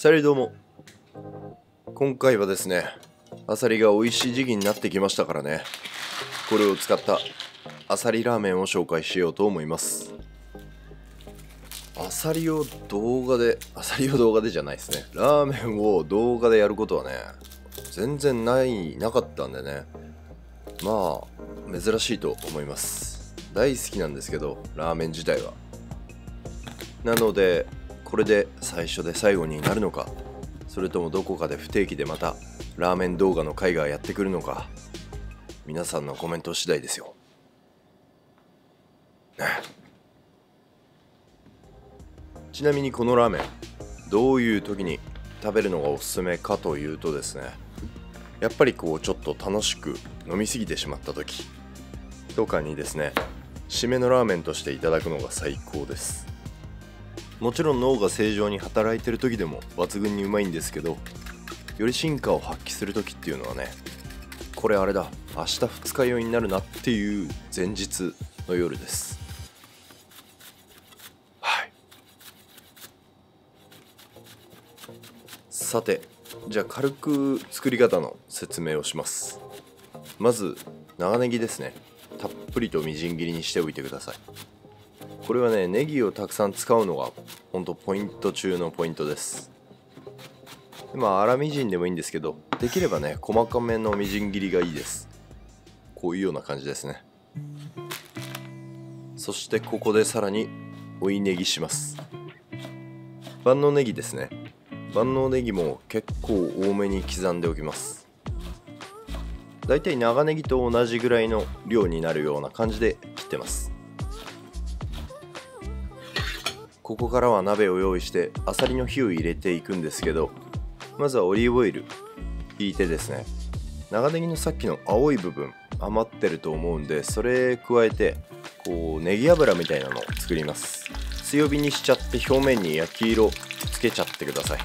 さりどうも。今回はですね、アサリが美味しい時期になってきましたからね、これを使ったアサリラーメンを紹介しようと思います。アサリを動画でじゃないですね、ラーメンを動画でやることはね、全然なかったんでね、まあ珍しいと思います。大好きなんですけど、ラーメン自体は。なのでこれで最初で最後になるのか、それともどこかで不定期でまたラーメン動画の回がやってくるのか、皆さんのコメント次第ですよ。ちなみにこのラーメン、どういう時に食べるのがおすすめかというとですね、やっぱりちょっと楽しく飲みすぎてしまった時とかにですね、締めのラーメンとしていただくのが最高です。もちろん脳が正常に働いてる時でも抜群にうまいんですけど、より進化を発揮する時っていうのはね、これあれだ、明日二日酔いになるなっていう前日の夜です。はい。さて、じゃあ軽く作り方の説明をします。まず長ネギですね、たっぷりとみじん切りにしておいてください。これはね、ネギをたくさん使うのがほんとポイント中のポイントです。粗みじんでもいいんですけど、できればね細かめのみじん切りがいいです。こういうような感じですね。そしてここでさらに追いネギします。万能ネギですね。万能ネギも結構多めに刻んでおきます。だいたい長ネギと同じぐらいの量になるような感じで切ってます。ここからは鍋を用意してアサリの火を入れていくんですけど、まずはオリーブオイル引いてですね、長ネギのさっきの青い部分余ってると思うんで、それ加えてネギ油みたいなのを作ります。強火にしちゃって表面に焼き色つけちゃってください。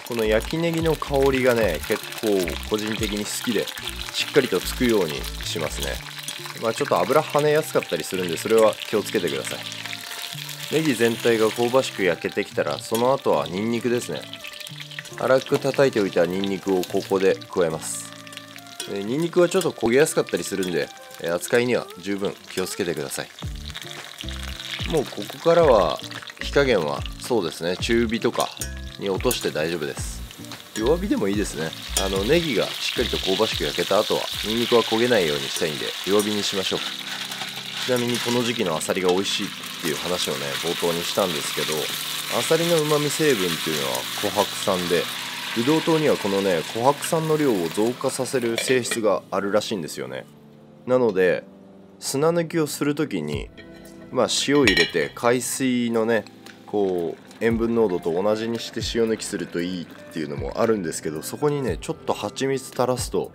この焼きネギの香りがね、結構個人的に好きで、しっかりとつくようにしますね。ちょっと油跳ねやすかったりするんで、それは気をつけてください。ネギ全体が香ばしく焼けてきたら、その後はニンニクですね。粗く叩いておいたニンニクをここで加えます。ニンニクはちょっと焦げやすかったりするんで、扱いには十分気をつけてください。もうここからは火加減はそうですね、中火とかに落として大丈夫です。弱火でもいいですね。ネギがしっかりと香ばしく焼けた後はニンニクは焦げないようにしたいんで弱火にしましょう。ちなみにこの時期のアサリが美味しいっていう話をね、冒頭にしたんですけど、アサリの旨味成分っていうのは琥珀酸で、ブドウ糖にはこのね琥珀酸の量を増加させる性質があるらしいんですよね。なので砂抜きをする時に塩入れて海水のね塩分濃度と同じにして塩抜きするといいっていうのもあるんですけど、そこにねちょっと蜂蜜垂らすと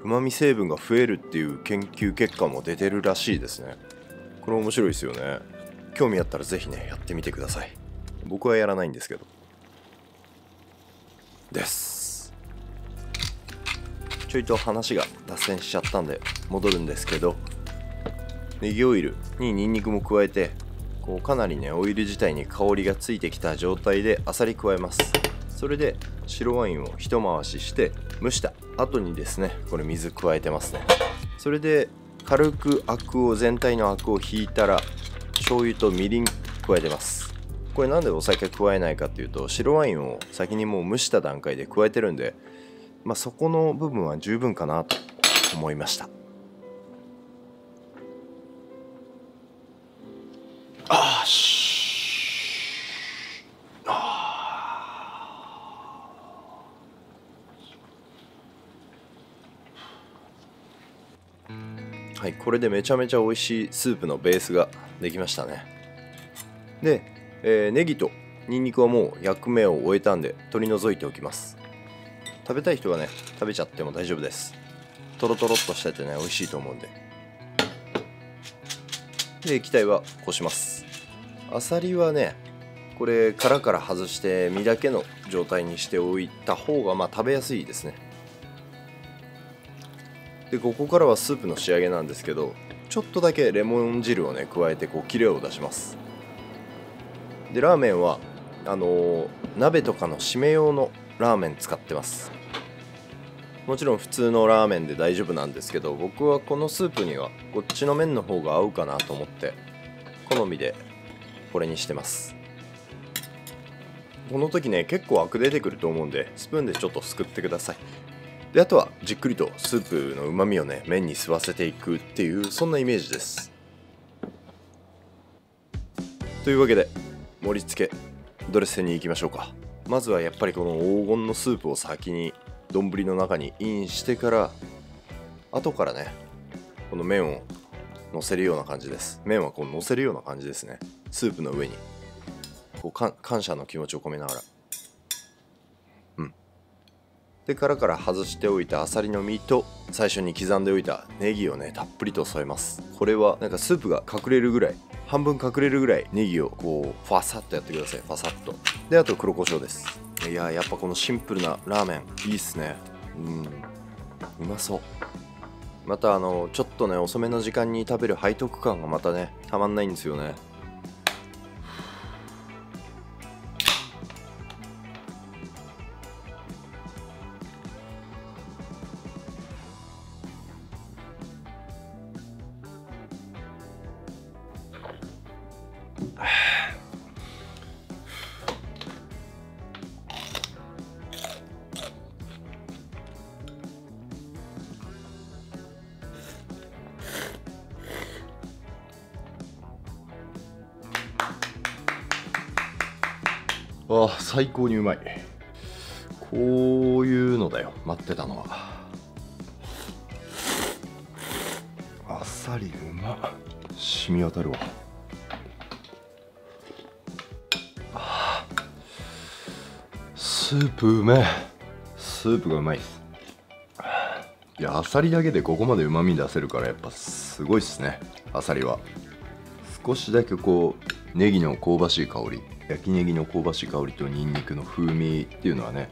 旨味成分が増えるっていう研究結果も出てるらしいですね。これ面白いですよね。興味あったらぜひねやってみてください。僕はやらないんですけどです。ちょいと話が脱線しちゃったんで戻るんですけど、ネギオイルにニンニクも加えて、かなりねオイル自体に香りがついてきた状態でアサリ加えます。それで白ワインを一回しして蒸した後にですね、これ水加えてますね。それで軽く全体のアクを引いたら醤油とみりん加えてます。これなんでお酒加えないかっていうと、白ワインを先にもう蒸した段階で加えてるんで、そこの部分は十分かなと思いました。はい、これでめちゃめちゃ美味しいスープのベースができましたね。で、ネギとニンニクはもう役目を終えたんで取り除いておきます。食べたい人はね食べちゃっても大丈夫です。トロトロっとしててね美味しいと思うんで。で液体はこします。アサリはねこれ殻から外して身だけの状態にしておいた方が食べやすいですね。でここからはスープの仕上げなんですけど、ちょっとだけレモン汁をね加えてキレを出します。でラーメンは鍋とかの締め用のラーメン使ってます。もちろん普通のラーメンで大丈夫なんですけど、僕はこのスープにはこっちの麺の方が合うかなと思って好みでこれにしてます。この時ね、結構アク出てくると思うんでスプーンでちょっとすくってください。で、あとはじっくりとスープのうまみをね、麺に吸わせていくっていう、そんなイメージです。というわけで盛り付けドレッシングに行きましょうか。まずはやっぱりこの黄金のスープを先に丼の中にインしてから、後からねこの麺を乗せるような感じです。麺はこう乗せるような感じですね。スープの上にこう感謝の気持ちを込めながら、で殻から外しておいたあさりの身と最初に刻んでおいたネギをね、たっぷりと添えます。これはなんかスープが隠れるぐらい、半分隠れるぐらいネギをこうファサッとやってください。ファサッと。で、あと黒胡椒です。いや、やっぱこのシンプルなラーメンいいっすね。うまそう。またちょっとね遅めの時間に食べる背徳感がまたねたまんないんですよね。最高にうまい。こういうのだよ、待ってたのは。あっさりうまっ、染み渡るわ。スープうめえ。スープがうまいっす。いや、あさりだけでここまでうまみ出せるからやっぱすごいっすね。あさりは少しだけこうネギの香ばしい香り、焼きネギの香ばしい香りとニンニクの風味っていうのはね、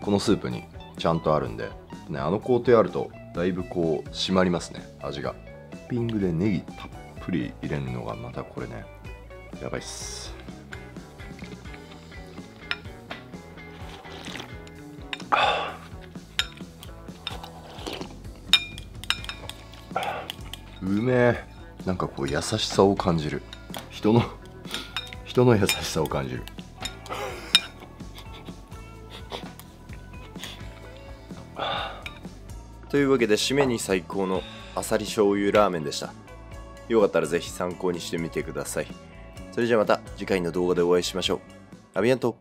このスープにちゃんとあるんでね、工程あるとだいぶこう締まりますね、味が。トッピングでネギたっぷり入れるのがまたこれね、やばいっす。うめえ。なんかこう優しさを感じる。人の優しさを感じる。というわけで締めに最高のあさり醤油ラーメンでした。よかったらぜひ参考にしてみてください。それじゃあまた次回の動画でお会いしましょう。アビアント。